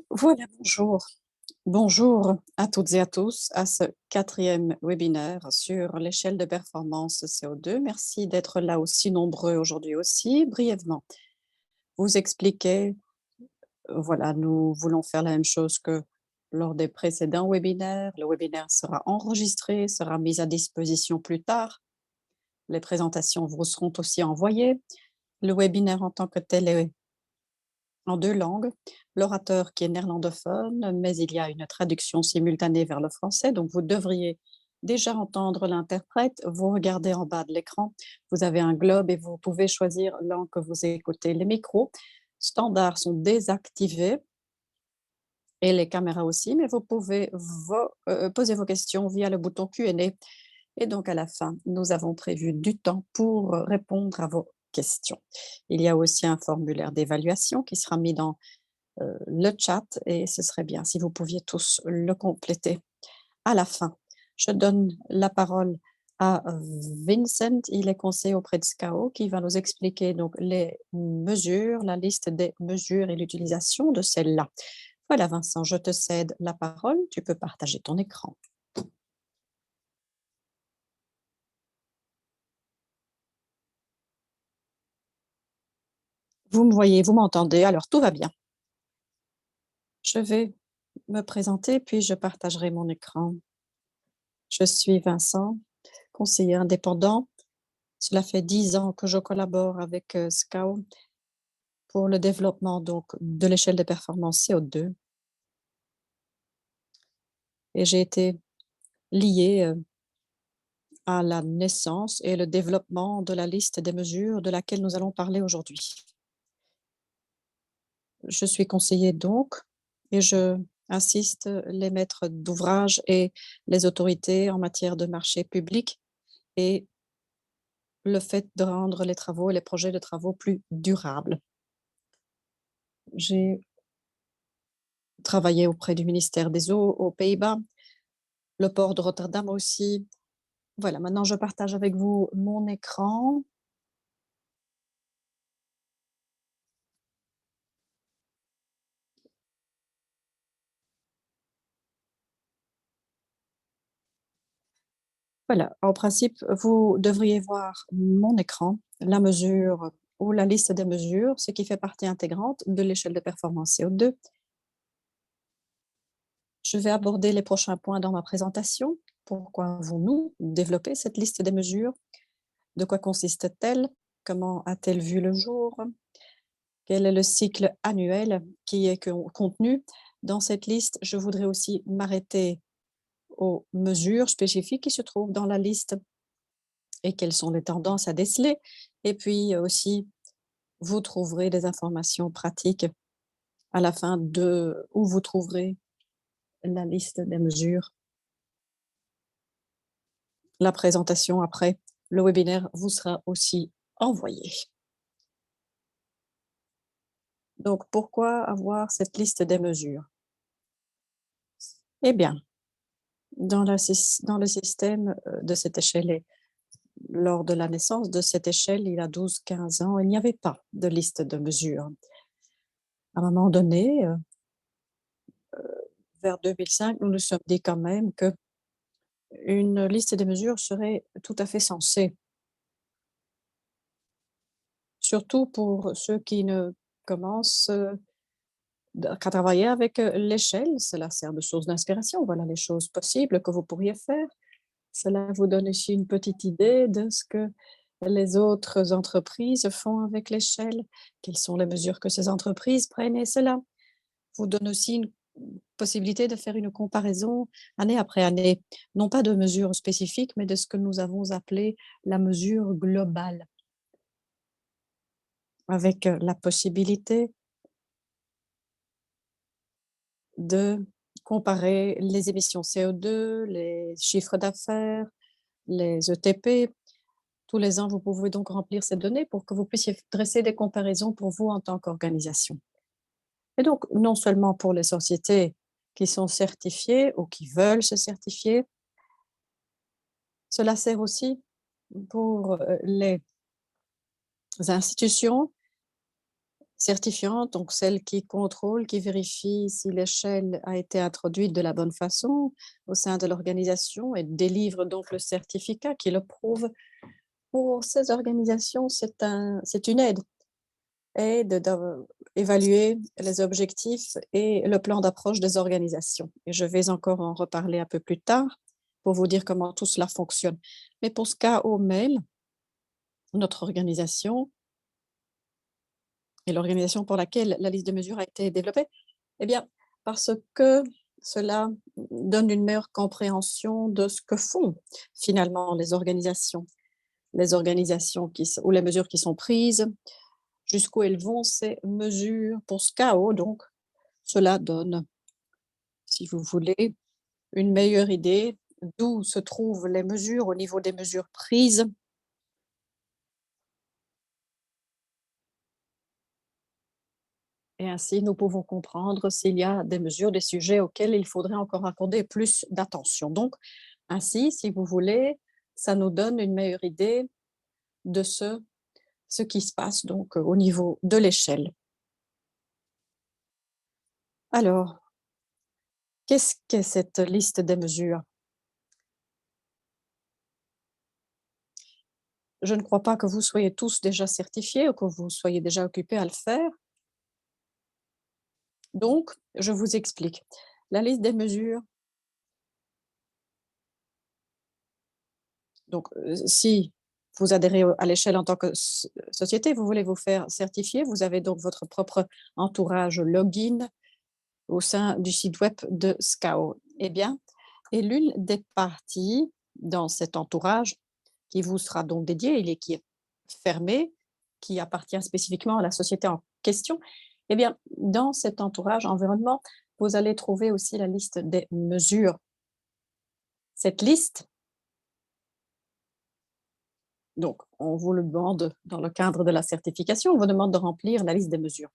Voilà, bonjour. Bonjour à toutes et à tous à ce quatrième webinaire sur l'échelle de performance CO2. Merci d'être là aussi nombreux aujourd'hui aussi. Brièvement, vous expliquer, voilà, nous voulons faire la même chose que lors des précédents webinaires. Le webinaire sera enregistré, sera mis à disposition plus tard. Les présentations vous seront aussi envoyées. Le webinaire en tant que tel est en 2 langues, l'orateur qui est néerlandophone, mais il y a une traduction simultanée vers le français, donc vous devriez déjà entendre l'interprète. Vous regardez en bas de l'écran, vous avez un globe et vous pouvez choisir langue que vous écoutez. Les micros standards sont désactivés et les caméras aussi, mais vous pouvez poser vos questions via le bouton Q&A. Et donc à la fin, nous avons prévu du temps pour répondre à vos questions. Il y a aussi un formulaire d'évaluation qui sera mis dans le chat et ce serait bien si vous pouviez tous le compléter à la fin. Je donne la parole à Vincent, il est conseiller auprès de SCAO qui va nous expliquer donc les mesures, la liste des mesures et l'utilisation de celles-là. Voilà Vincent, je te cède la parole, tu peux partager ton écran. Vous me voyez, vous m'entendez, alors tout va bien. Je vais me présenter puis je partagerai mon écran. Je suis Vincent, conseiller indépendant. Cela fait 10 ans que je collabore avec SCAO pour le développement donc, de l'échelle de performance CO2. Et j'ai été liée à la naissance et le développement de la liste des mesures de laquelle nous allons parler aujourd'hui. Je suis conseiller donc et je assiste les maîtres d'ouvrage et les autorités en matière de marché public et le fait de rendre les travaux et les projets de travaux plus durables. J'ai travaillé auprès du ministère des Eaux aux Pays-Bas, le port de Rotterdam aussi. Voilà, maintenant je partage avec vous mon écran. Voilà, en principe, vous devriez voir mon écran, la mesure ou la liste des mesures, ce qui fait partie intégrante de l'échelle de performance CO2. Je vais aborder les prochains points dans ma présentation. Pourquoi avons-nous développé cette liste des mesures? De quoi consiste-t-elle? Comment a-t-elle vu le jour? Quel est le cycle annuel qui est contenu dans cette liste? Je voudrais aussi m'arrêter aux mesures spécifiques qui se trouvent dans la liste et quelles sont les tendances à déceler. Et puis aussi, vous trouverez des informations pratiques à la fin de où vous trouverez la liste des mesures. La présentation après le webinaire vous sera aussi envoyée. Donc, pourquoi avoir cette liste des mesures? Eh bien, dans le système de cette échelle et lors de la naissance de cette échelle, il y a 12-15 ans, il n'y avait pas de liste de mesures. À un moment donné, vers 2005, nous nous sommes dit quand même que une liste des mesures serait tout à fait sensée. Surtout pour ceux qui ne commencent qu'à travailler avec l'échelle, cela sert de source d'inspiration. Voilà les choses possibles que vous pourriez faire. Cela vous donne aussi une petite idée de ce que les autres entreprises font avec l'échelle, quelles sont les mesures que ces entreprises prennent et cela vous donne aussi une possibilité de faire une comparaison année après année, non pas de mesures spécifiques, mais de ce que nous avons appelé la mesure globale, avec la possibilité de comparer les émissions CO2, les chiffres d'affaires, les ETP. Tous les ans, vous pouvez donc remplir ces données pour que vous puissiez dresser des comparaisons pour vous en tant qu'organisation. Et donc, non seulement pour les sociétés qui sont certifiées ou qui veulent se certifier, cela sert aussi pour les institutions, certifiante, donc celle qui contrôle, qui vérifie si l'échelle a été introduite de la bonne façon au sein de l'organisation et délivre donc le certificat qui le prouve. Pour ces organisations, c'est une aide d'évaluer les objectifs et le plan d'approche des organisations. Et je vais encore en reparler un peu plus tard pour vous dire comment tout cela fonctionne. Mais pour ce cas au mail, notre organisation et l'organisation pour laquelle la liste de mesures a été développée, eh bien, parce que cela donne une meilleure compréhension de ce que font finalement les organisations ou les mesures qui sont prises, jusqu'où elles vont ces mesures. Pour ce chaos, donc, cela donne, si vous voulez, une meilleure idée d'où se trouvent les mesures au niveau des mesures prises. Et ainsi, nous pouvons comprendre s'il y a des mesures, des sujets auxquels il faudrait encore accorder plus d'attention. Donc, ainsi, si vous voulez, ça nous donne une meilleure idée de ce qui se passe donc au niveau de l'échelle. Alors, qu'est-ce qu'est cette liste des mesures? Je ne crois pas que vous soyez tous déjà certifiés ou que vous soyez déjà occupés à le faire. Donc, je vous explique. La liste des mesures, donc si vous adhérez à l'échelle en tant que société, vous voulez vous faire certifier, vous avez donc votre propre entourage login au sein du site web de SCAO. Eh bien, et l'une des parties dans cet entourage qui vous sera donc dédié, qui est fermé, qui appartient spécifiquement à la société en question, eh bien, dans cet entourage environnement, vous allez trouver aussi la liste des mesures. Cette liste, donc, on vous le demande dans le cadre de la certification, on vous demande de remplir la liste des mesures.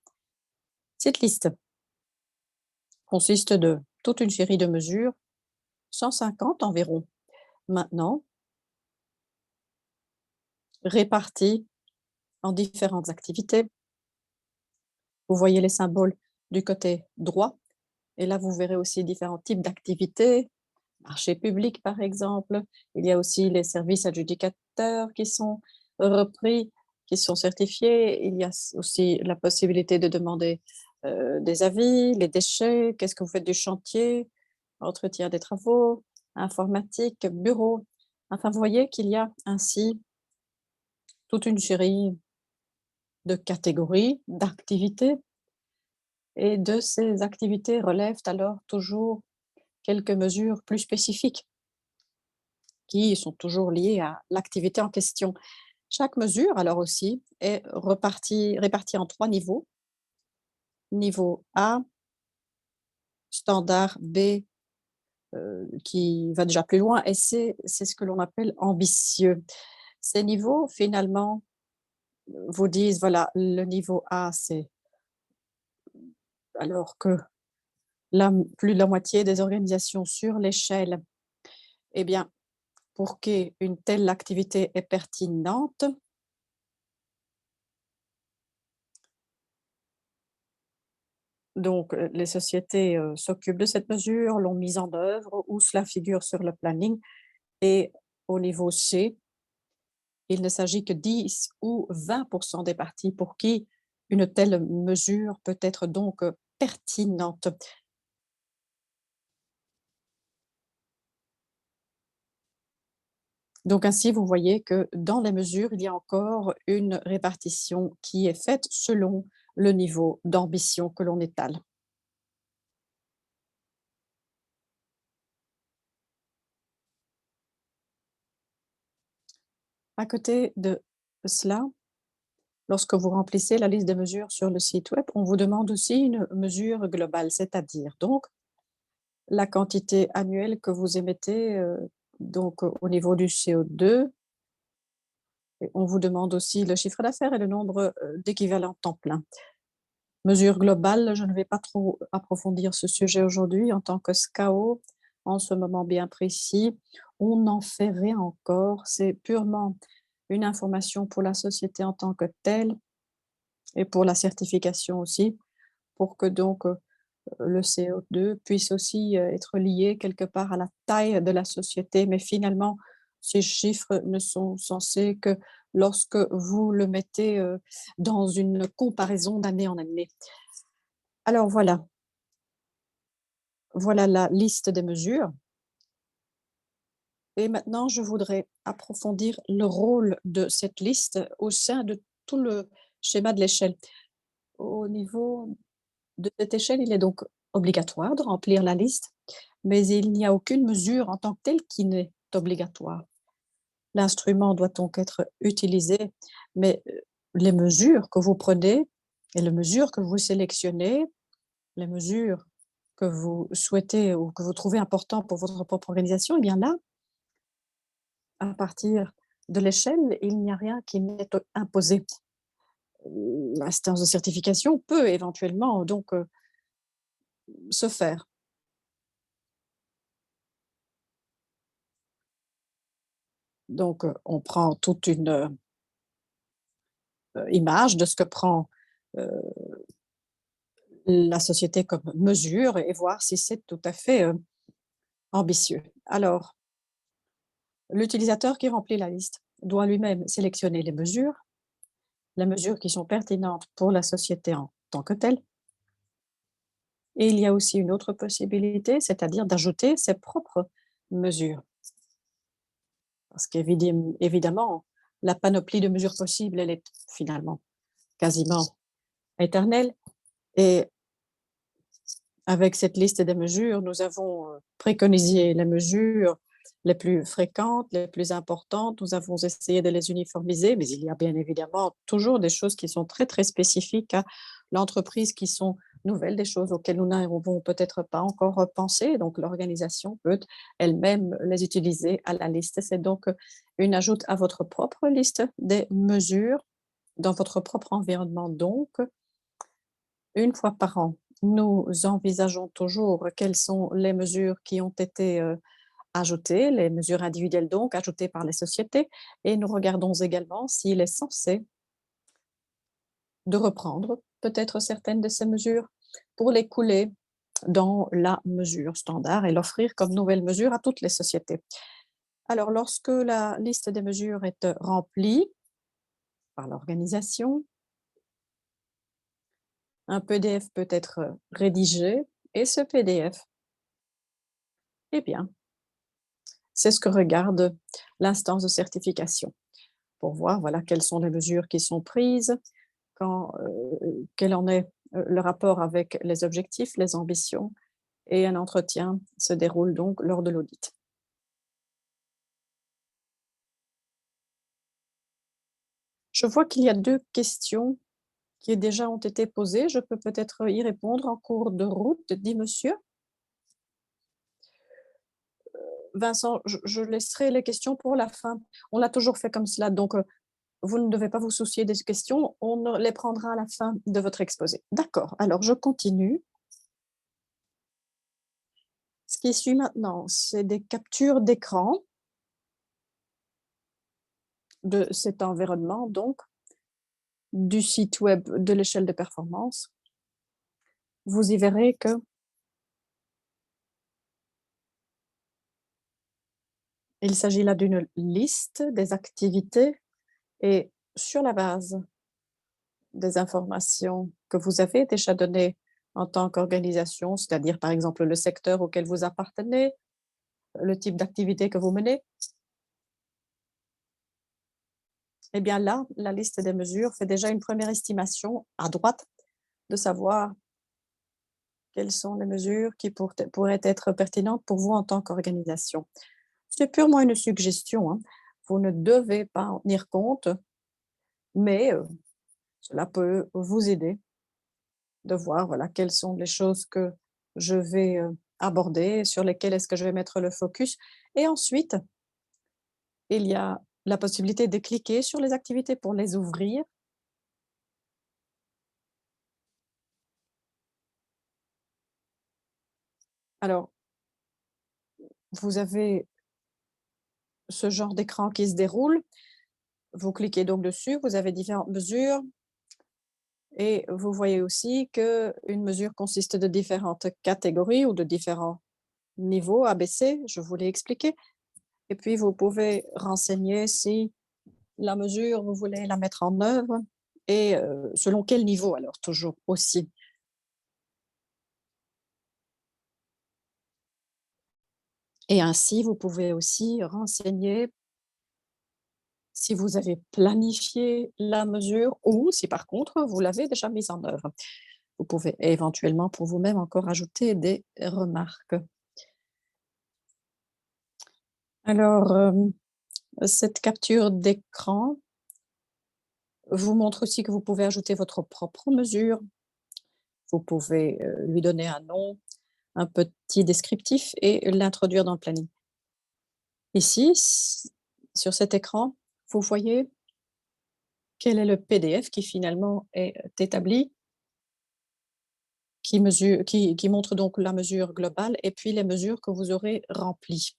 Cette liste consiste de toute une série de mesures, 150 environ maintenant, réparties en différentes activités. Vous voyez les symboles du côté droit et là, vous verrez aussi différents types d'activités, marché public par exemple. Il y a aussi les services adjudicateurs qui sont repris, qui sont certifiés. Il y a aussi la possibilité de demander des avis, les déchets, qu'est-ce que vous faites du chantier, entretien des travaux, informatique, bureau. Enfin, vous voyez qu'il y a ainsi toute une série de catégories, d'activités, et de ces activités relèvent alors toujours quelques mesures plus spécifiques qui sont toujours liées à l'activité en question. Chaque mesure, alors aussi, est répartie en 3 niveaux. Niveau A, standard, B, qui va déjà plus loin, et C, c'est ce que l'on appelle ambitieux. Ces niveaux, finalement, vous disent, voilà, le niveau A, c'est alors que plus de la moitié des organisations sur l'échelle, eh bien, pour qu'une telle activité est pertinente, donc les sociétés s'occupent de cette mesure, l'ont mise en œuvre ou cela figure sur le planning. Et au niveau C, il ne s'agit que 10 ou 20% des parties pour qui une telle mesure peut être donc pertinente. Donc ainsi, vous voyez que dans les mesures, il y a encore une répartition qui est faite selon le niveau d'ambition que l'on étale. À côté de cela, lorsque vous remplissez la liste des mesures sur le site web, on vous demande aussi une mesure globale, c'est-à-dire donc la quantité annuelle que vous émettez donc au niveau du CO2. Et on vous demande aussi le chiffre d'affaires et le nombre d'équivalents temps plein. Mesure globale, je ne vais pas trop approfondir ce sujet aujourd'hui en tant que SCAO, en ce moment bien précis. On n'en fait rien encore, c'est purement une information pour la société en tant que telle. et pour la certification aussi, pour que donc, le CO2 puisse aussi, être lié quelque part à la taille de la société. Mais finalement, ces chiffres ne sont censés que lorsque vous le mettez, dans une comparaison d'année en année. Alors voilà, voilà la liste des mesures et maintenant je voudrais approfondir le rôle de cette liste au sein de tout le schéma de l'échelle. Au niveau de cette échelle, il est donc obligatoire de remplir la liste, mais il n'y a aucune mesure en tant que telle qui n'est obligatoire. L'instrument doit donc être utilisé, mais les mesures que vous prenez et les mesures que vous sélectionnez, les mesures que vous souhaitez ou que vous trouvez importantes pour votre propre organisation, eh bien là, à partir de l'échelle, il n'y a rien qui m'est imposé. L'instance de certification peut éventuellement donc se faire. Donc, on prend toute une image de ce que prend euh, la société comme mesure et voir si c'est tout à fait ambitieux. Alors, l'utilisateur qui remplit la liste doit lui-même sélectionner les mesures qui sont pertinentes pour la société en tant que telle. Et il y a aussi une autre possibilité, c'est-à-dire d'ajouter ses propres mesures. Parce qu'évidemment, la panoplie de mesures possibles, elle est finalement quasiment éternelle. Et avec cette liste des mesures, nous avons préconisé les mesures les plus fréquentes, les plus importantes. Nous avons essayé de les uniformiser, mais il y a bien évidemment toujours des choses qui sont très, très spécifiques à l'entreprise, qui sont nouvelles, des choses auxquelles nous n'avons peut-être pas encore pensé. Donc, l'organisation peut elle-même les utiliser à la liste. C'est donc une ajoute à votre propre liste des mesures dans votre propre environnement. Donc, une fois par an, nous envisageons toujours quelles sont les mesures qui ont été ajoutées, les mesures individuelles donc ajoutées par les sociétés, et nous regardons également s'il est censé de reprendre peut-être certaines de ces mesures pour les couler dans la mesure standard et l'offrir comme nouvelle mesure à toutes les sociétés. Alors, lorsque la liste des mesures est remplie par l'organisation, un PDF peut être rédigé et ce PDF, eh bien, c'est ce que regarde l'instance de certification pour voir voilà, quelles sont les mesures qui sont prises, quel en est le rapport avec les objectifs, les ambitions, et un entretien se déroule donc lors de l'audit. Je vois qu'il y a deux questions qui déjà ont été posées. Je peux peut-être y répondre en cours de route, dit monsieur. Vincent, je laisserai les questions pour la fin. On l'a toujours fait comme cela, donc vous ne devez pas vous soucier des questions, on les prendra à la fin de votre exposé. D'accord, alors je continue. Ce qui suit maintenant, c'est des captures d'écran de cet environnement, donc du site web de l'échelle de performance. Vous y verrez que il s'agit là d'une liste des activités et sur la base des informations que vous avez déjà données en tant qu'organisation, c'est-à-dire par exemple le secteur auquel vous appartenez, le type d'activité que vous menez, eh bien là, la liste des mesures fait déjà une première estimation à droite de savoir quelles sont les mesures qui pourraient être pertinentes pour vous en tant qu'organisation. C'est purement une suggestion, hein. Vous ne devez pas en tenir compte, mais cela peut vous aider de voir voilà, quelles sont les choses que je vais aborder, sur lesquelles est-ce que je vais mettre le focus. Et ensuite, il y a la possibilité de cliquer sur les activités pour les ouvrir. Alors, vous avez ce genre d'écran qui se déroule. Vous cliquez donc dessus, vous avez différentes mesures. Et vous voyez aussi qu'une mesure consiste de différentes catégories ou de différents niveaux ABC, je vous l'ai expliqué. Et puis, vous pouvez renseigner si la mesure, vous voulez la mettre en œuvre et selon quel niveau alors toujours aussi. Et ainsi, vous pouvez aussi renseigner si vous avez planifié la mesure ou si par contre vous l'avez déjà mise en œuvre. Vous pouvez éventuellement pour vous-même encore ajouter des remarques. Alors, cette capture d'écran vous montre aussi que vous pouvez ajouter votre propre mesure. Vous pouvez lui donner un nom, un petit descriptif et l'introduire dans le planning. Ici, sur cet écran, vous voyez quel est le PDF qui finalement est établi, qui montre donc la mesure globale et puis les mesures que vous aurez remplies.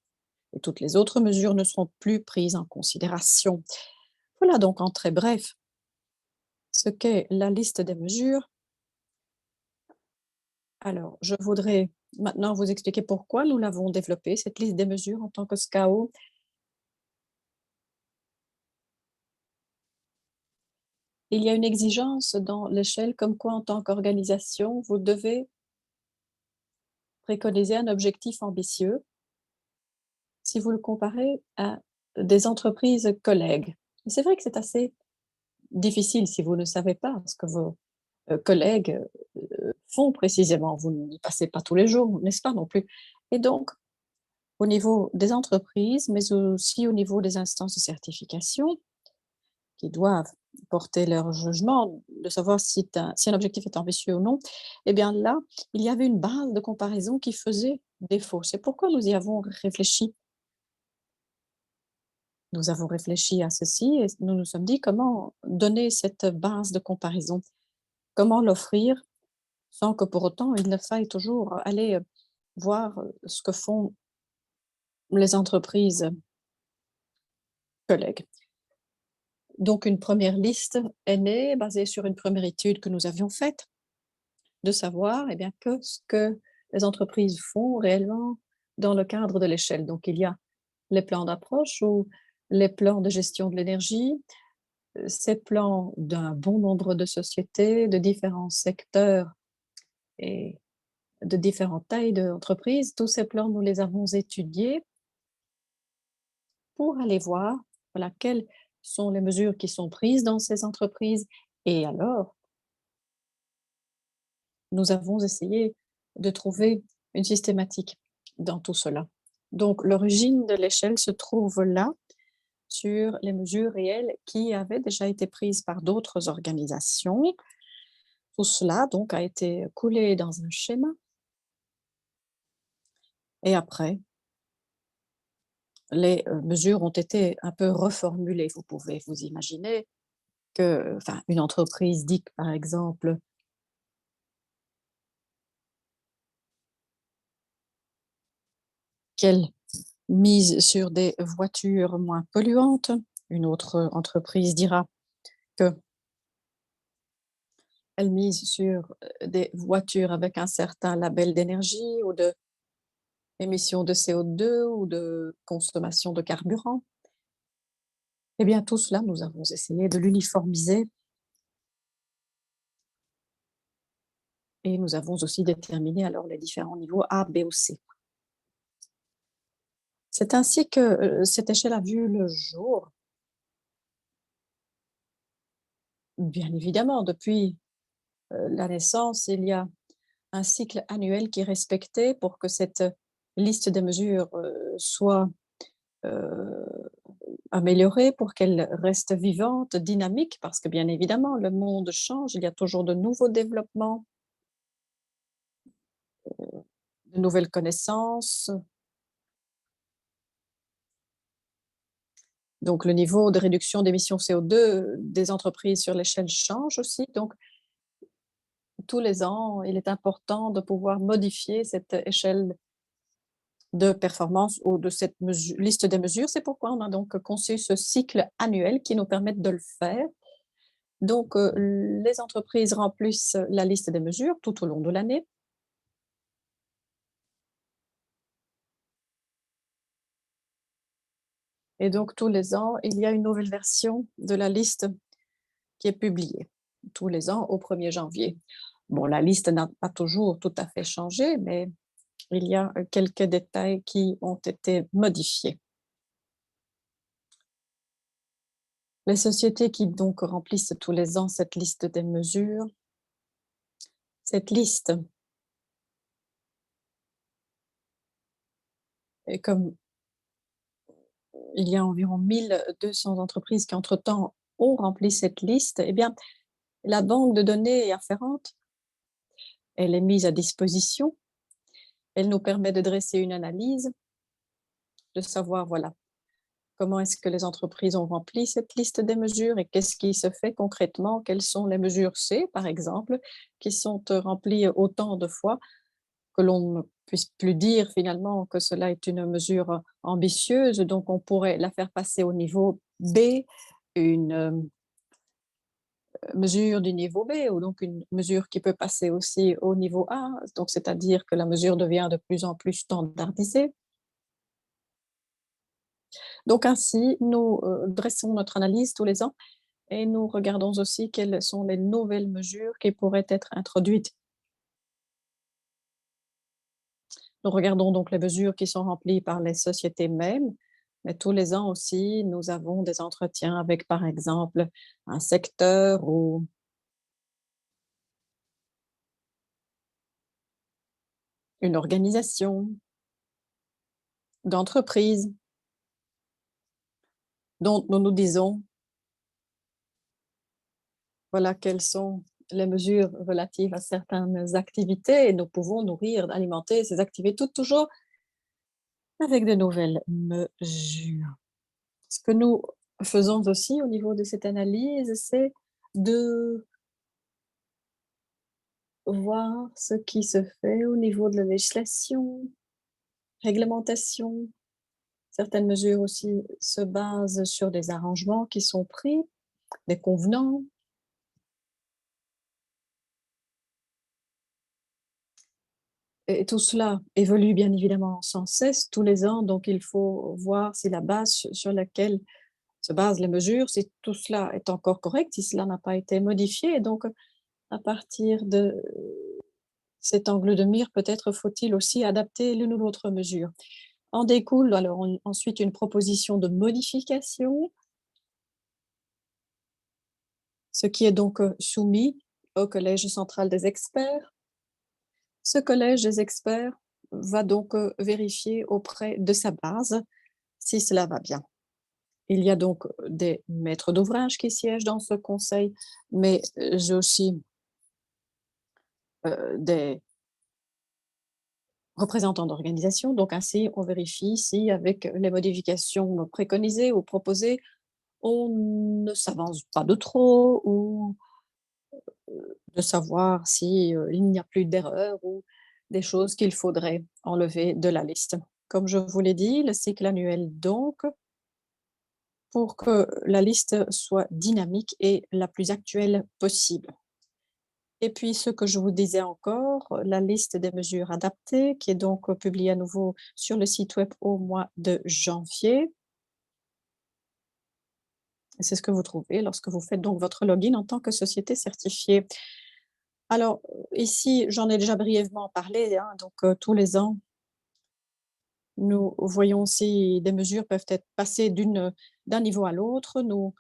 Et toutes les autres mesures ne seront plus prises en considération. Voilà donc en très bref ce qu'est la liste des mesures. Alors, je voudrais maintenant vous expliquer pourquoi nous l'avons développée, cette liste des mesures en tant que SCAO. Il y a une exigence dans l'échelle comme quoi en tant qu'organisation, vous devez préconiser un objectif ambitieux si vous le comparez à des entreprises collègues. C'est vrai que c'est assez difficile si vous ne savez pas ce que vos collègues font précisément. Vous n'y passez pas tous les jours, n'est-ce pas non plus? Et donc, au niveau des entreprises, mais aussi au niveau des instances de certification, qui doivent porter leur jugement, de savoir si un objectif est ambitieux ou non, eh bien là, il y avait une base de comparaison qui faisait défaut. C'est pourquoi nous y avons réfléchi. Nous avons réfléchi à ceci et nous nous sommes dit comment donner cette base de comparaison, comment l'offrir sans que pour autant il ne faille toujours aller voir ce que font les entreprises collègues. Donc une première liste est née basée sur une première étude que nous avions faite, de savoir eh bien, que ce que les entreprises font réellement dans le cadre de l'échelle. Donc il y a les plans d'approche ou les plans de gestion de l'énergie, ces plans d'un bon nombre de sociétés, de différents secteurs et de différentes tailles d'entreprises. Tous ces plans, nous les avons étudiés pour aller voir voilà, quelles sont les mesures qui sont prises dans ces entreprises. Et alors, nous avons essayé de trouver une systématique dans tout cela. Donc, l'origine de l'échelle se trouve là, sur les mesures réelles qui avaient déjà été prises par d'autres organisations. Tout cela, donc, a été coulé dans un schéma. Et après, les mesures ont été un peu reformulées. Vous pouvez vous imaginer que, enfin, une entreprise dit que, par exemple, qu'elle mise sur des voitures moins polluantes. Une autre entreprise dira qu'elle mise sur des voitures avec un certain label d'énergie ou de émissions de CO2 ou de consommation de carburant. Eh bien, tout cela, nous avons essayé de l'uniformiser et nous avons aussi déterminé alors les différents niveaux A, B ou C. C'est ainsi que cette échelle a vu le jour. Bien évidemment, depuis la naissance, il y a un cycle annuel qui est respecté pour que cette liste des mesures soit euh, améliorée, pour qu'elle reste vivante, dynamique, parce que bien évidemment, le monde change, il y a toujours de nouveaux développements, de nouvelles connaissances. Donc, le niveau de réduction d'émissions CO2 des entreprises sur l'échelle change aussi. Donc, tous les ans, il est important de pouvoir modifier cette échelle de performance ou de cette liste des mesures. C'est pourquoi on a donc conçu ce cycle annuel qui nous permet de le faire Donc, les entreprises remplissent la liste des mesures tout au long de l'année. Et donc, tous les ans, il y a une nouvelle version de la liste qui est publiée. Tous les ans au 1er janvier. Bon, la liste n'a pas toujours tout à fait changé, mais il y a quelques détails qui ont été modifiés. Les sociétés qui donc remplissent tous les ans cette liste des mesures, cette liste est comme il y a environ 1200 entreprises qui entre-temps ont rempli cette liste, eh bien, la banque de données afférente, elle est mise à disposition. Elle nous permet de dresser une analyse, de savoir, voilà, comment est-ce que les entreprises ont rempli cette liste des mesures et qu'est-ce qui se fait concrètement, quelles sont les mesures C, par exemple, qui sont remplies autant de fois que l'on ne puisse plus dire finalement que cela est une mesure ambitieuse. Donc, on pourrait la faire passer au niveau B, une mesure du niveau B, ou donc une mesure qui peut passer aussi au niveau A. Donc, c'est-à-dire que la mesure devient de plus en plus standardisée. Donc ainsi, nous dressons notre analyse tous les ans et nous regardons aussi quelles sont les nouvelles mesures qui pourraient être introduites. Nous regardons donc les mesures qui sont remplies par les sociétés mêmes, mais tous les ans aussi, nous avons des entretiens avec, par exemple, un secteur ou une organisation d'entreprise dont nous nous disons, voilà, quelles sont les mesures relatives à certaines activités et nous pouvons nourrir, alimenter ces activités toujours avec de nouvelles mesures. Ce que nous faisons aussi au niveau de cette analyse, c'est de voir ce qui se fait au niveau de la législation, réglementation. Certaines mesures aussi se basent sur des arrangements qui sont pris, des convenants. Et tout cela évolue bien évidemment sans cesse tous les ans, donc il faut voir si la base sur laquelle se basent les mesures, si tout cela est encore correct, si cela n'a pas été modifié. Donc, à partir de cet angle de mire, peut-être faut-il aussi adapter l'une ou l'autre mesure. En découle alors ensuite une proposition de modification, ce qui est donc soumis au collège central des experts. Ce collège des experts va donc vérifier auprès de sa base si cela va bien. Il y a donc des maîtres d'ouvrage qui siègent dans ce conseil, mais j'ai aussi des représentants d'organisations. Donc ainsi, on vérifie si avec les modifications préconisées ou proposées, on ne s'avance pas de trop ou de savoir si il n'y a plus d'erreurs ou des choses qu'il faudrait enlever de la liste. Comme je vous l'ai dit, le cycle annuel donc, pour que la liste soit dynamique et la plus actuelle possible. Et puis, ce que je vous disais encore, la liste des mesures adaptées, qui est donc publiée à nouveau sur le site web au mois de janvier. C'est ce que vous trouvez lorsque vous faites donc votre login en tant que société certifiée. Alors, ici, j'en ai déjà brièvement parlé, hein, donc tous les ans, nous voyons si des mesures peuvent être passées d'un niveau à l'autre. Nous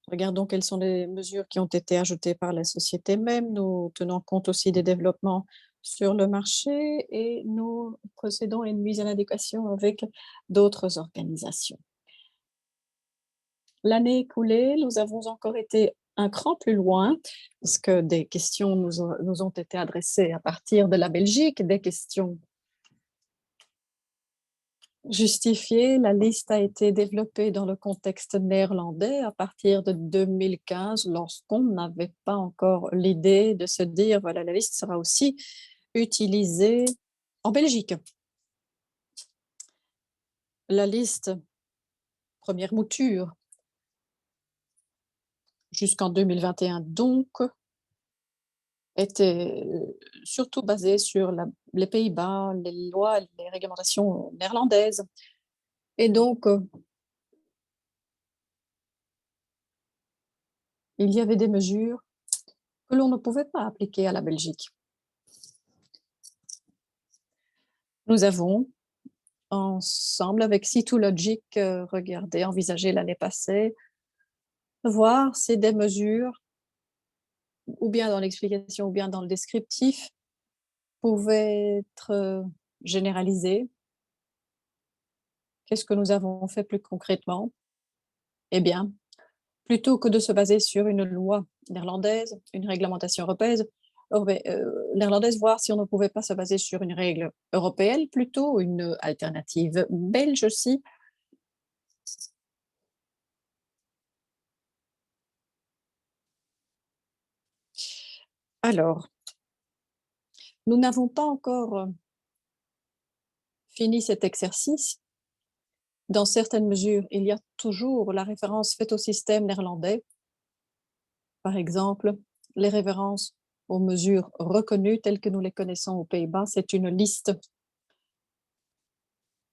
regardons quelles sont les mesures qui ont été ajoutées par la société même. Nous tenons compte aussi des développements sur le marché et nous procédons à une mise en adéquation avec d'autres organisations. L'année écoulée, nous avons encore été un cran plus loin parce que des questions nous ont été adressées à partir de la Belgique, des questions justifiées. La liste a été développée dans le contexte néerlandais à partir de 2015, lorsqu'on n'avait pas encore l'idée de se dire, voilà, la liste sera aussi utilisée en Belgique. La liste, première mouture, jusqu'en 2021 donc, était surtout basée sur les Pays-Bas, les lois, les réglementations néerlandaises. Et donc, il y avait des mesures que l'on ne pouvait pas appliquer à la Belgique. Nous avons, ensemble avec C2Logic, regardé, envisagé l'année passée, voir si des mesures, ou bien dans l'explication ou bien dans le descriptif, pouvaient être généralisées. Qu'est-ce que nous avons fait plus concrètement? Eh bien, plutôt que de se baser sur une loi néerlandaise, une réglementation néerlandaise, voir si on ne pouvait pas se baser sur une règle européenne, plutôt une alternative belge aussi. Alors, nous n'avons pas encore fini cet exercice. Dans certaines mesures, il y a toujours la référence faite au système néerlandais. Par exemple, les références aux mesures reconnues telles que nous les connaissons aux Pays-Bas, c'est une liste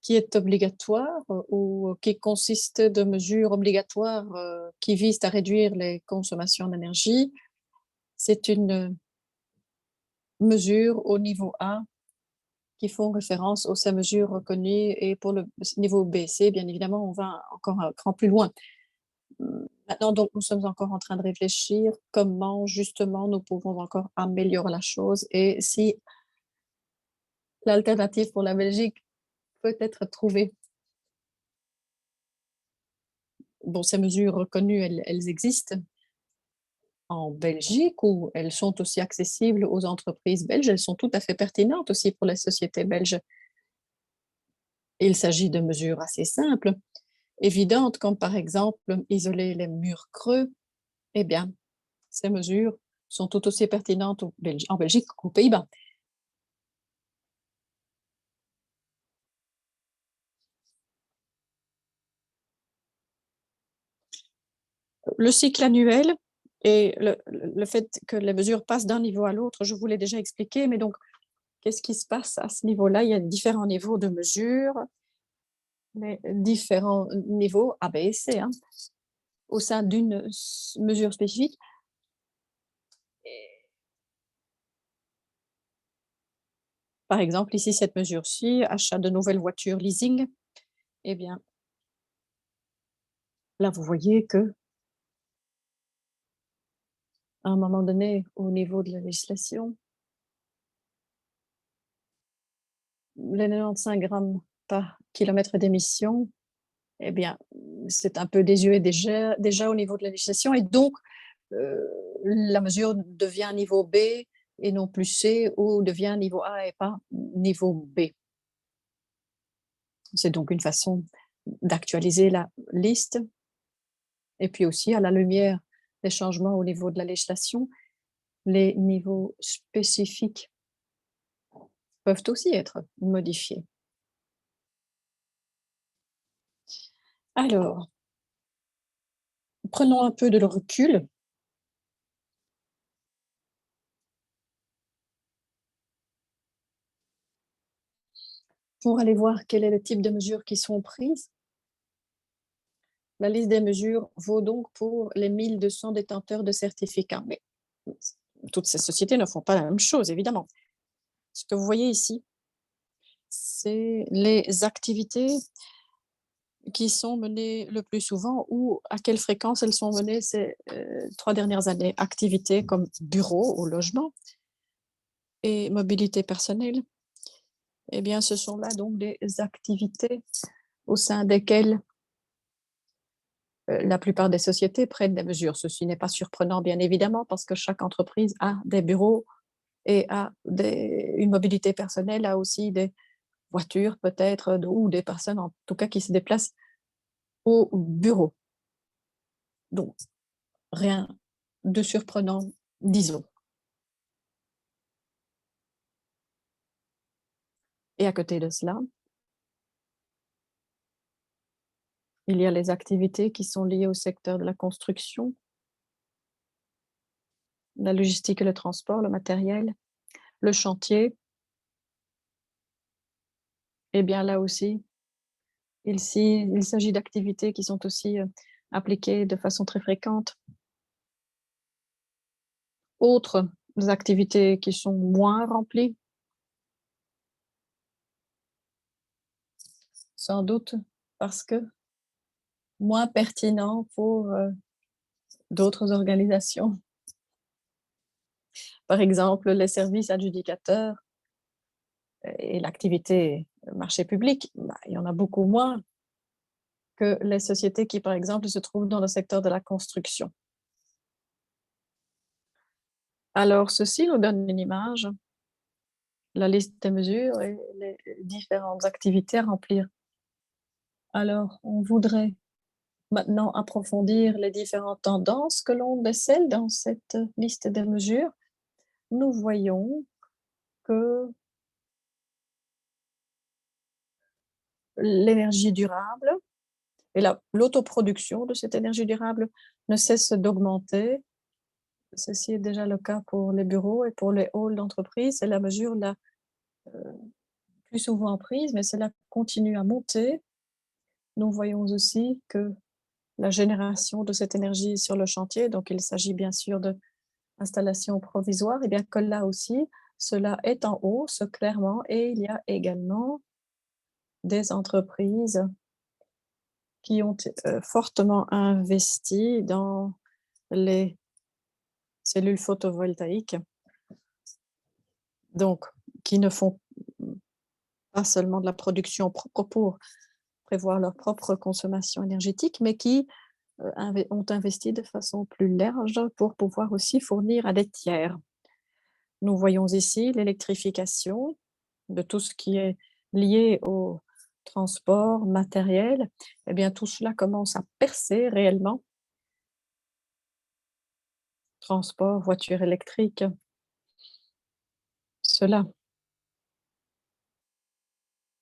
qui est obligatoire ou qui consiste de mesures obligatoires qui visent à réduire les consommations d'énergie. C'est une mesure au niveau A qui font référence aux ces mesures reconnues, et pour le niveau B, C, bien évidemment, on va encore un cran plus loin. Maintenant, donc, nous sommes encore en train de réfléchir comment justement nous pouvons encore améliorer la chose et si l'alternative pour la Belgique peut être trouvée. Bon, ces mesures reconnues, elles existent en Belgique, où elles sont aussi accessibles aux entreprises belges. Elles sont tout à fait pertinentes aussi pour les sociétés belges. Il s'agit de mesures assez simples, évidentes, comme par exemple isoler les murs creux. Eh bien, ces mesures sont tout aussi pertinentes en Belgique qu'aux Pays-Bas. Le cycle annuel et le fait que les mesures passent d'un niveau à l'autre, je vous l'ai déjà expliqué, mais donc, qu'est-ce qui se passe à ce niveau-là? Il y a différents niveaux de mesures, mais différents niveaux A, B et C, hein, au sein d'une mesure spécifique. Par exemple, ici, cette mesure-ci, achat de nouvelles voitures leasing, eh bien, là, vous voyez que à un moment donné, au niveau de la législation, les 95 grammes par kilomètre d'émission, eh bien, c'est un peu désuet déjà au niveau de la législation, et donc la mesure devient niveau B et non plus C, ou devient niveau A et pas niveau B. C'est donc une façon d'actualiser la liste, et puis aussi à la lumière des changements au niveau de la législation, les niveaux spécifiques peuvent aussi être modifiés. Alors, prenons un peu de recul. Pour aller voir quel est le type de mesures qui sont prises. La liste des mesures vaut donc pour les 1200 détenteurs de certificats. Mais toutes ces sociétés ne font pas la même chose, évidemment. Ce que vous voyez ici, c'est les activités qui sont menées le plus souvent ou à quelle fréquence elles sont menées ces 3 dernières années. Activités comme bureau ou logement et mobilité personnelle. Eh bien, ce sont là donc des activités au sein desquelles la plupart des sociétés prennent des mesures. Ceci n'est pas surprenant, bien évidemment, parce que chaque entreprise a des bureaux et a une mobilité personnelle, a aussi des voitures peut-être, ou des personnes en tout cas qui se déplacent au bureau. Donc, rien de surprenant, disons. Et à côté de cela, il y a les activités qui sont liées au secteur de la construction, la logistique et le transport, le matériel, le chantier. Eh bien, là aussi, il s'agit d'activités qui sont aussi, appliquées de façon très fréquente. Autres activités qui sont moins remplies, sans doute parce que moins pertinent pour, d'autres organisations. Par exemple, les services adjudicateurs et l'activité marché public, bah, il y en a beaucoup moins que les sociétés qui, par exemple, se trouvent dans le secteur de la construction. Alors ceci nous donne une image, la liste des mesures et les différentes activités à remplir. Alors, on voudrait maintenant approfondir les différentes tendances que l'on décèle dans cette liste des mesures. Nous voyons que l'énergie durable et l'autoproduction de cette énergie durable ne cesse d'augmenter. Ceci est déjà le cas pour les bureaux et pour les halls d'entreprise. C'est la mesure la plus souvent prise, mais cela continue à monter. Nous voyons aussi que la génération de cette énergie sur le chantier, donc il s'agit bien sûr d'installations provisoires, et bien que là aussi, cela est en hausse clairement et il y a également des entreprises qui ont fortement investi dans les cellules photovoltaïques, donc qui ne font pas seulement de la production propre pour prévoir leur propre consommation énergétique, mais qui ont investi de façon plus large pour pouvoir aussi fournir à des tiers. Nous voyons ici l'électrification de tout ce qui est lié au transport matériel. Eh bien, tout cela commence à percer réellement. Transport, voiture électrique, cela,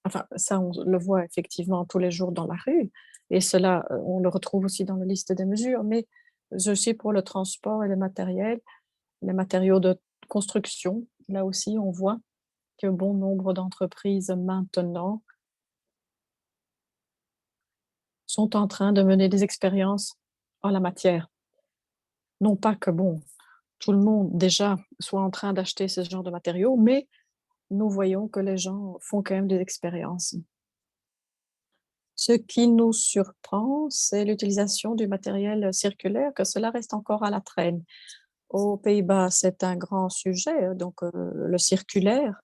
enfin, ça, on le voit effectivement tous les jours dans la rue et cela, on le retrouve aussi dans la liste des mesures, mais aussi pour le transport et le matériel, les matériaux de construction. Là aussi, on voit que bon nombre d'entreprises maintenant sont en train de mener des expériences en la matière. Non pas que bon, tout le monde déjà soit en train d'acheter ce genre de matériaux, mais nous voyons que les gens font quand même des expériences. Ce qui nous surprend, c'est l'utilisation du matériel circulaire, que cela reste encore à la traîne. Aux Pays-Bas, c'est un grand sujet, donc le circulaire.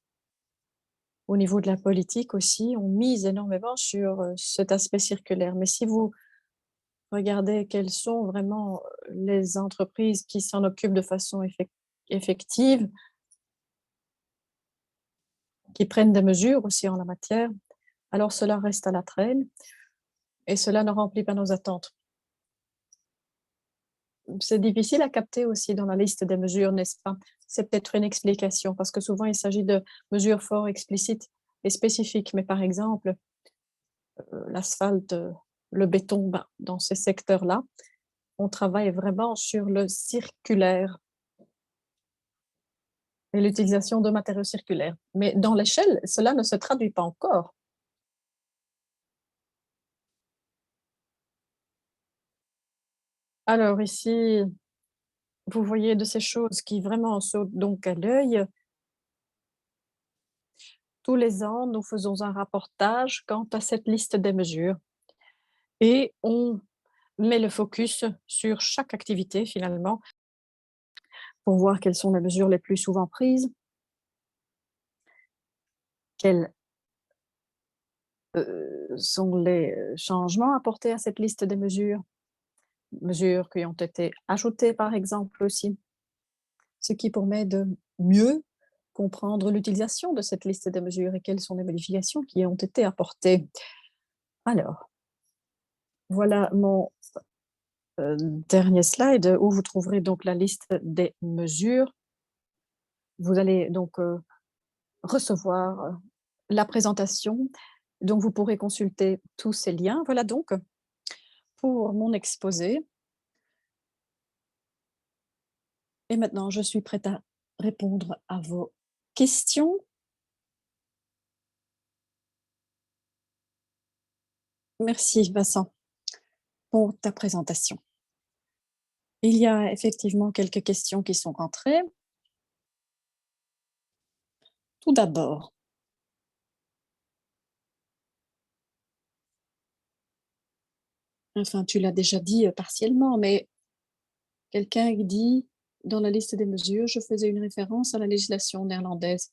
Au niveau de la politique aussi, on mise énormément sur cet aspect circulaire. Mais si vous regardez quelles sont vraiment les entreprises qui s'en occupent de façon effective, qui prennent des mesures aussi en la matière, alors cela reste à la traîne et cela ne remplit pas nos attentes. C'est difficile à capter aussi dans la liste des mesures, n'est-ce pas? C'est peut-être une explication parce que souvent il s'agit de mesures fort explicites et spécifiques. Mais par exemple, l'asphalte, le béton, ben, dans ces secteurs-là, on travaille vraiment sur le circulaire et l'utilisation de matériaux circulaires. Mais dans l'échelle, cela ne se traduit pas encore. Alors ici, vous voyez de ces choses qui vraiment sautent donc à l'œil. Tous les ans, nous faisons un rapportage quant à cette liste des mesures et on met le focus sur chaque activité finalement pour voir quelles sont les mesures les plus souvent prises, quels sont les changements apportés à cette liste des mesures, mesures qui ont été ajoutées par exemple aussi, ce qui permet de mieux comprendre l'utilisation de cette liste des mesures et quelles sont les modifications qui ont été apportées. Alors, voilà mon dernier slide où vous trouverez donc la liste des mesures. Vous allez donc recevoir la présentation, donc vous pourrez consulter tous ces liens. Voilà donc pour mon exposé. Et maintenant, je suis prête à répondre à vos questions. Merci Vincent pour ta présentation. Il y a effectivement quelques questions qui sont rentrées. Tout d'abord, enfin tu l'as déjà dit partiellement, mais quelqu'un dit dans la liste des mesures, je faisais une référence à la législation néerlandaise.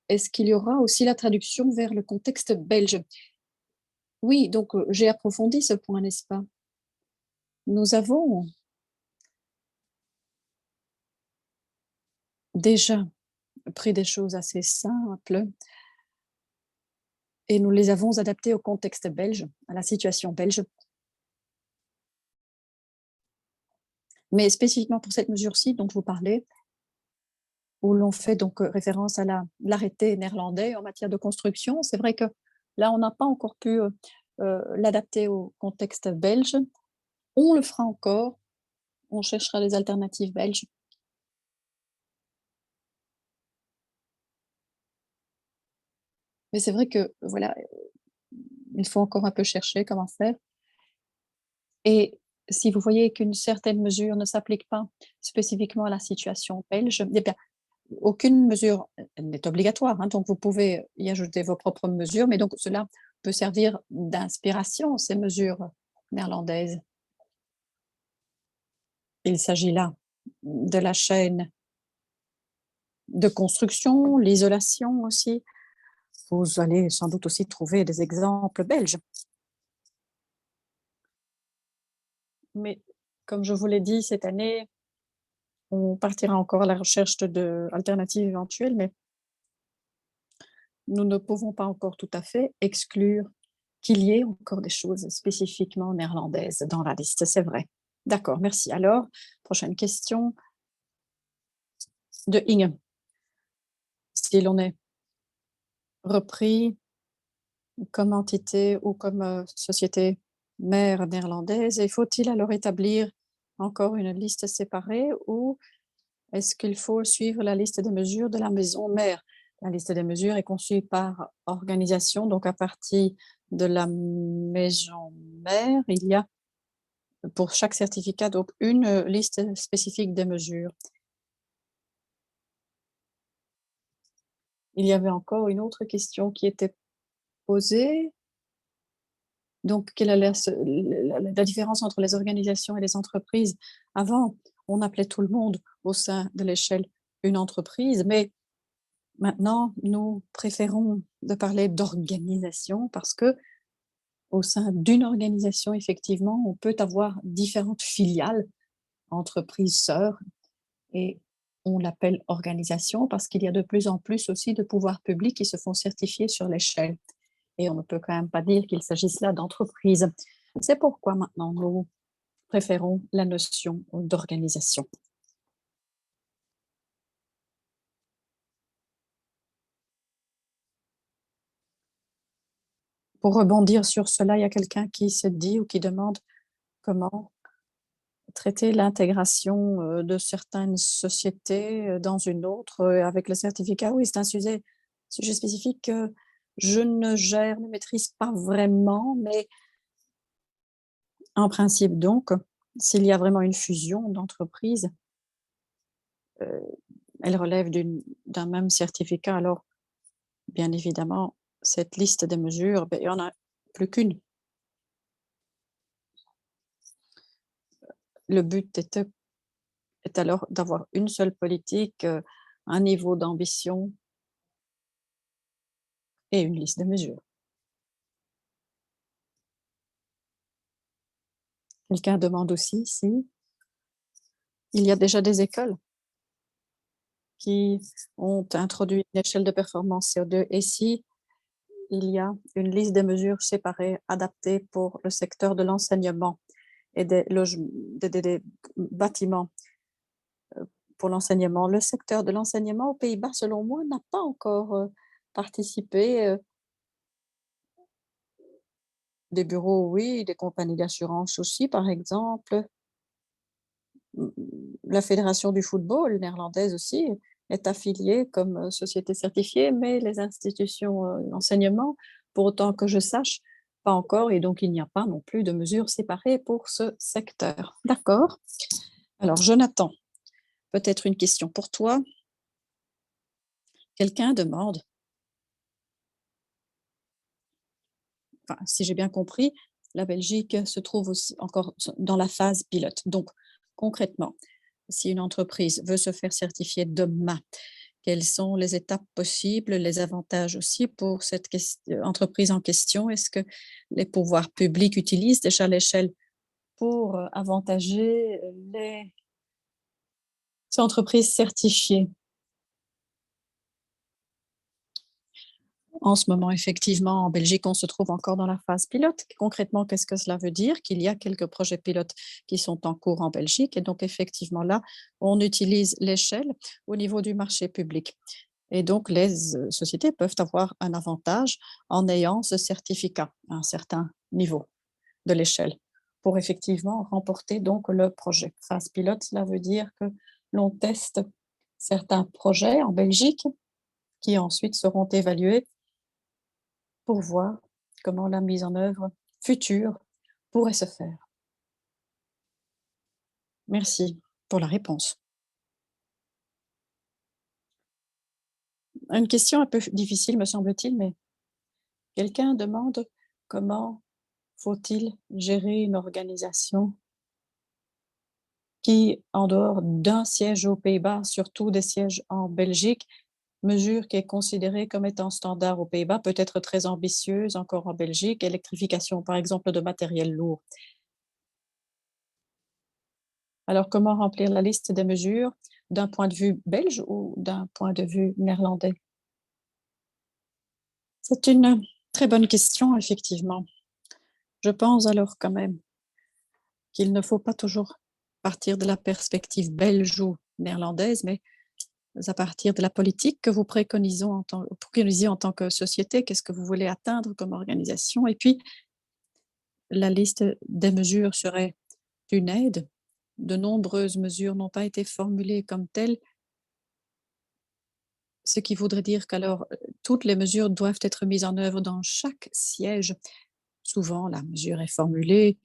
Est-ce qu'il y aura aussi la traduction vers le contexte belge? Oui, donc j'ai approfondi ce point, n'est-ce pas? Nous avons déjà pris des choses assez simples et nous les avons adaptées au contexte belge, à la situation belge. Mais spécifiquement pour cette mesure-ci dont je vous parlais, où l'on fait donc référence à l'arrêté néerlandais en matière de construction, c'est vrai que là, on n'a pas encore pu l'adapter au contexte belge. On le fera encore, on cherchera les alternatives belges. Mais c'est vrai que, voilà, il faut encore un peu chercher comment faire. Et si vous voyez qu'une certaine mesure ne s'applique pas spécifiquement à la situation belge, eh bien, aucune mesure n'est obligatoire, hein, donc vous pouvez y ajouter vos propres mesures, mais donc cela peut servir d'inspiration, ces mesures néerlandaises. Il s'agit là de la chaîne de construction, l'isolation aussi. Vous allez sans doute aussi trouver des exemples belges. Mais comme je vous l'ai dit, cette année, on partira encore à la recherche d'alternatives éventuelles, mais nous ne pouvons pas encore tout à fait exclure qu'il y ait encore des choses spécifiquement néerlandaises dans la liste, c'est vrai. D'accord, merci. Alors, prochaine question de Inge. Si l'on est repris comme entité ou comme société mère néerlandaise, et faut-il alors établir encore une liste séparée ou est-ce qu'il faut suivre la liste des mesures de la maison mère? La liste des mesures est conçue par organisation, donc à partir de la maison mère, il y a pour chaque certificat donc une liste spécifique des mesures. Il y avait encore une autre question qui était posée. Donc, quelle est la différence entre les organisations et les entreprises? Avant, on appelait tout le monde au sein de l'échelle une entreprise, mais maintenant, nous préférons de parler d'organisation parce que au sein d'une organisation, effectivement, on peut avoir différentes filiales, entreprises sœurs, et on l'appelle organisation parce qu'il y a de plus en plus aussi de pouvoirs publics qui se font certifier sur l'échelle. Et on ne peut quand même pas dire qu'il s'agisse là d'entreprise. C'est pourquoi maintenant nous préférons la notion d'organisation. Pour rebondir sur cela, il y a quelqu'un qui se dit ou qui demande comment traiter l'intégration de certaines sociétés dans une autre avec le certificat. Oui, c'est un sujet spécifique que je ne gère, ne maîtrise pas vraiment, mais en principe donc, s'il y a vraiment une fusion d'entreprises, euh, elle relève d'un même certificat, alors bien évidemment, cette liste des mesures, ben, il n'y en a plus qu'une. Le but est alors d'avoir une seule politique, un niveau d'ambition et une liste de mesures. Quelqu'un demande aussi si il y a déjà des écoles qui ont introduit une échelle de performance CO2 et si il y a une liste de mesures séparées adaptées pour le secteur de l'enseignement et des bâtiments pour l'enseignement. Le secteur de l'enseignement aux Pays-Bas, selon moi, n'a pas encore participé. Euh, des bureaux, oui, des compagnies d'assurance aussi, par exemple. Mmh, la fédération du football néerlandaise aussi est affiliée comme, société certifiée, mais les institutions, d'enseignement, pour autant que je sache, pas encore et donc il n'y a pas non plus de mesures séparées pour ce secteur. D'accord. Alors Jonathan, peut-être une question pour toi. Quelqu'un demande, enfin, si j'ai bien compris, la Belgique se trouve aussi encore dans la phase pilote. Donc concrètement, si une entreprise veut se faire certifier demain, quelles sont les étapes possibles, les avantages aussi pour cette entreprise en question? Est-ce que les pouvoirs publics utilisent déjà l'échelle pour avantager les entreprises certifiées? En ce moment, effectivement, en Belgique, on se trouve encore dans la phase pilote. Concrètement, qu'est-ce que cela veut dire? Qu'il y a quelques projets pilotes qui sont en cours en Belgique. Et donc, effectivement, là, on utilise l'échelle au niveau du marché public. Et donc, les sociétés peuvent avoir un avantage en ayant ce certificat à un certain niveau de l'échelle pour effectivement remporter donc le projet. Phase pilote, cela veut dire que l'on teste certains projets en Belgique qui ensuite seront évalués pour voir comment la mise en œuvre future pourrait se faire. Merci pour la réponse. Une question un peu difficile, me semble-t-il, mais quelqu'un demande comment faut-il gérer une organisation qui, en dehors d'un siège aux Pays-Bas, surtout des sièges en Belgique, mesure qui est considérée comme étant standard aux Pays-Bas, peut être très ambitieuse encore en Belgique, électrification par exemple de matériel lourd. Alors, comment remplir la liste des mesures d'un point de vue belge ou d'un point de vue néerlandais? C'est une très bonne question, effectivement. Je pense alors quand même qu'il ne faut pas toujours partir de la perspective belge ou néerlandaise, mais à partir de la politique que vous préconisez en tant que société. Qu'est-ce que vous voulez atteindre comme organisation? Et puis, la liste des mesures serait une aide. De nombreuses mesures n'ont pas été formulées comme telles, ce qui voudrait dire qu'alors toutes les mesures doivent être mises en œuvre dans chaque siège. Souvent, la mesure est formulée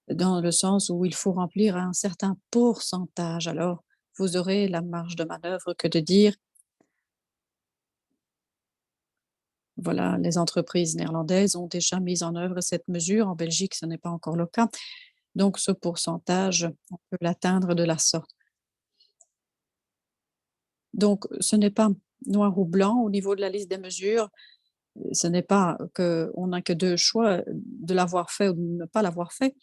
dans le sens où il faut remplir un certain pourcentage. Alors, vous aurez la marge de manœuvre que de dire, voilà, les entreprises néerlandaises ont déjà mis en œuvre cette mesure. En Belgique, ce n'est pas encore le cas. Donc, ce pourcentage, on peut l'atteindre de la sorte. Donc, ce n'est pas noir ou blanc au niveau de la liste des mesures. Ce n'est pas qu'on n'a que deux choix, de l'avoir fait ou de ne pas l'avoir fait.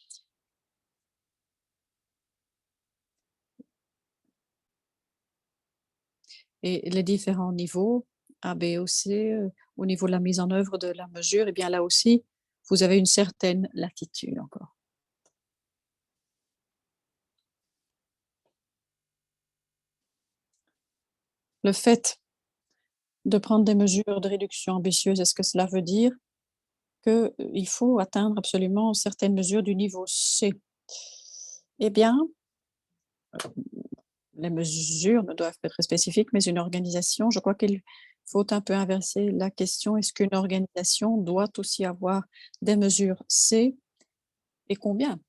Et les différents niveaux, A, B ou C, au niveau de la mise en œuvre de la mesure, eh bien là aussi, vous avez une certaine latitude encore. Le fait de prendre des mesures de réduction ambitieuses, est-ce que cela veut dire qu'il faut atteindre absolument certaines mesures du niveau C? Eh bien, les mesures ne doivent pas être spécifiques, mais une organisation, je crois qu'il faut un peu inverser la question. Est-ce qu'une organisation doit aussi avoir des mesures C et combien,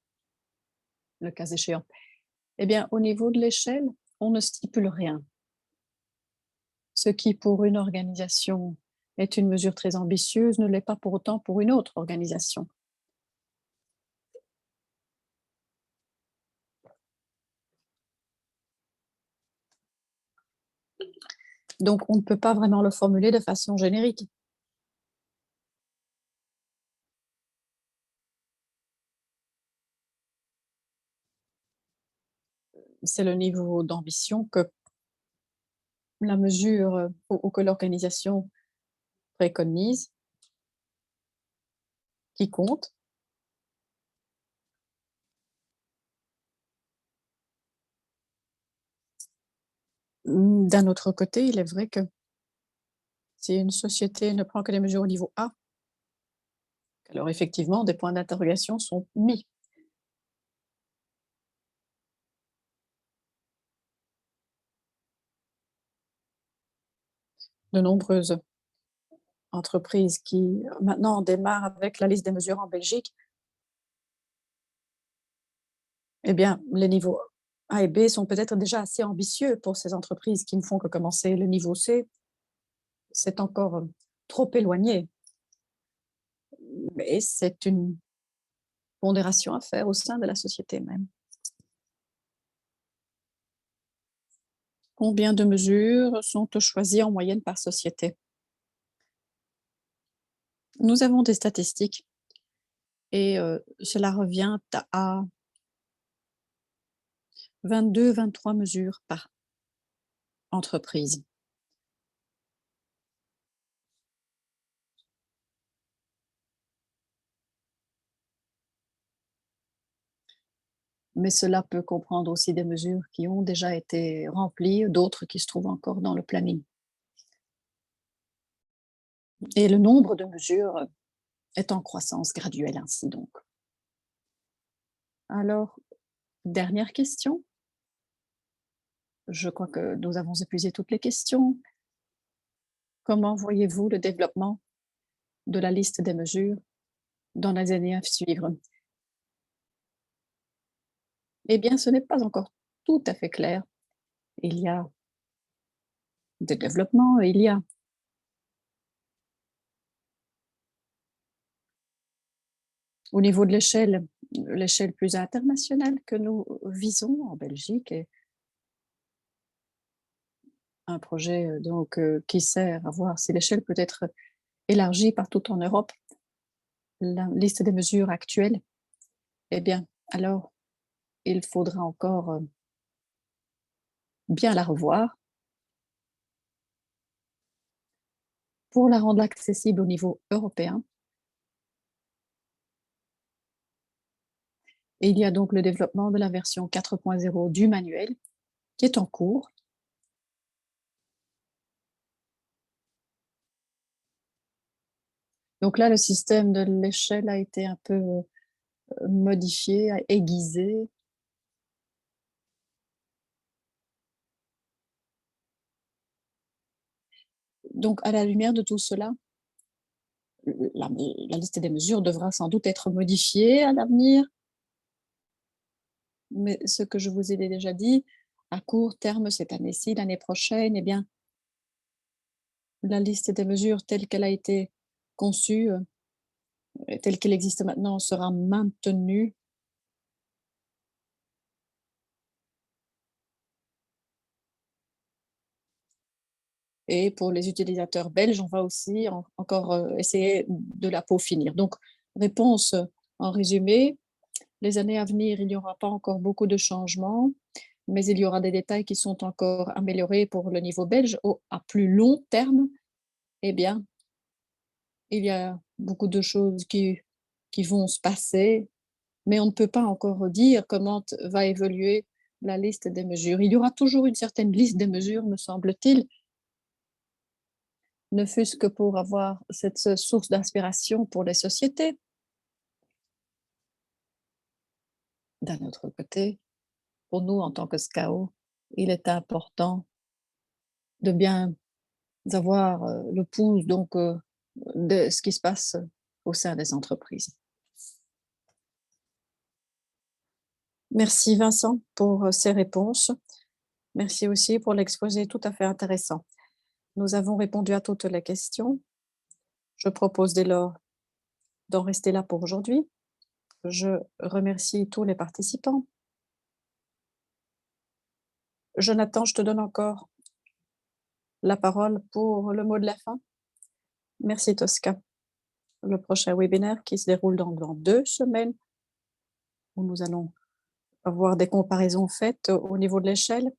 le cas échéant? Eh bien, au niveau de l'échelle, on ne stipule rien. Ce qui, pour une organisation, est une mesure très ambitieuse, ne l'est pas pour autant pour une autre organisation. Donc, on ne peut pas vraiment le formuler de façon générique. C'est le niveau d'ambition que la mesure ou que l'organisation préconise qui compte. D'un autre côté, il est vrai que si une société ne prend que des mesures au niveau A, alors effectivement, des points d'interrogation sont mis. De nombreuses entreprises qui maintenant démarrent avec la liste des mesures en Belgique. Eh bien, les niveaux A et B sont peut-être déjà assez ambitieux pour ces entreprises qui ne font que commencer. Le niveau C, c'est encore trop éloigné. Mais c'est une pondération à faire au sein de la société même. Combien de mesures sont choisies en moyenne par société? Nous avons des statistiques et cela revient à 22-23 mesures par entreprise. Mais cela peut comprendre aussi des mesures qui ont déjà été remplies, d'autres qui se trouvent encore dans le planning. Et le nombre de mesures est en croissance graduelle ainsi donc. Alors, dernière question. Je crois que nous avons épuisé toutes les questions. Comment voyez-vous le développement de la liste des mesures dans les années à suivre? Eh bien, ce n'est pas encore tout à fait clair. Il y a des développements, il y a au niveau de l'échelle plus internationale que nous visons en Belgique et un projet donc qui sert à voir si l'échelle peut être élargie partout en Europe. La liste des mesures actuelles, eh bien, alors il faudra encore bien la revoir pour la rendre accessible au niveau européen. Et il y a donc le développement de la version 4.0 du manuel qui est en cours. Donc là, le système de l'échelle a été un peu modifié, aiguisé. Donc, à la lumière de tout cela, la liste des mesures devra sans doute être modifiée à l'avenir. Mais ce que je vous ai déjà dit, à court terme, cette année-ci, l'année prochaine, eh bien, la liste des mesures telle qu'elle a été conçue, telle qu'elle existe maintenant, sera maintenue. Et pour les utilisateurs belges, on va aussi encore essayer de la peaufiner. Donc, réponse en résumé, les années à venir, il n'y aura pas encore beaucoup de changements, mais il y aura des détails qui sont encore améliorés pour le niveau belge. À plus long terme, eh bien, il y a beaucoup de choses qui vont se passer, mais on ne peut pas encore dire comment va évoluer la liste des mesures. Il y aura toujours une certaine liste des mesures, me semble-t-il, ne fût-ce que pour avoir cette source d'inspiration pour les sociétés. D'un autre côté, pour nous, en tant que SCAO, il est important de bien avoir le pouls donc, de ce qui se passe au sein des entreprises. Merci Vincent pour ces réponses. Merci aussi pour l'exposé tout à fait intéressant. Nous avons répondu à toutes les questions. Je propose dès lors d'en rester là pour aujourd'hui. Je remercie tous les participants. Jonathan, je te donne encore la parole pour le mot de la fin. Merci Tosca. Le prochain webinaire qui se déroule dans 2 semaines, où nous allons avoir des comparaisons faites au niveau de l'échelle.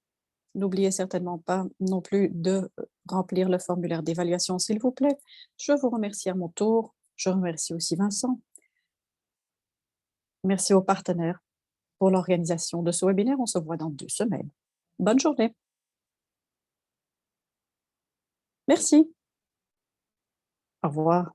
N'oubliez certainement pas non plus de remplir le formulaire d'évaluation, s'il vous plaît. Je vous remercie à mon tour. Je remercie aussi Vincent. Merci aux partenaires pour l'organisation de ce webinaire. On se voit dans 2 semaines. Bonne journée. Merci. Au revoir.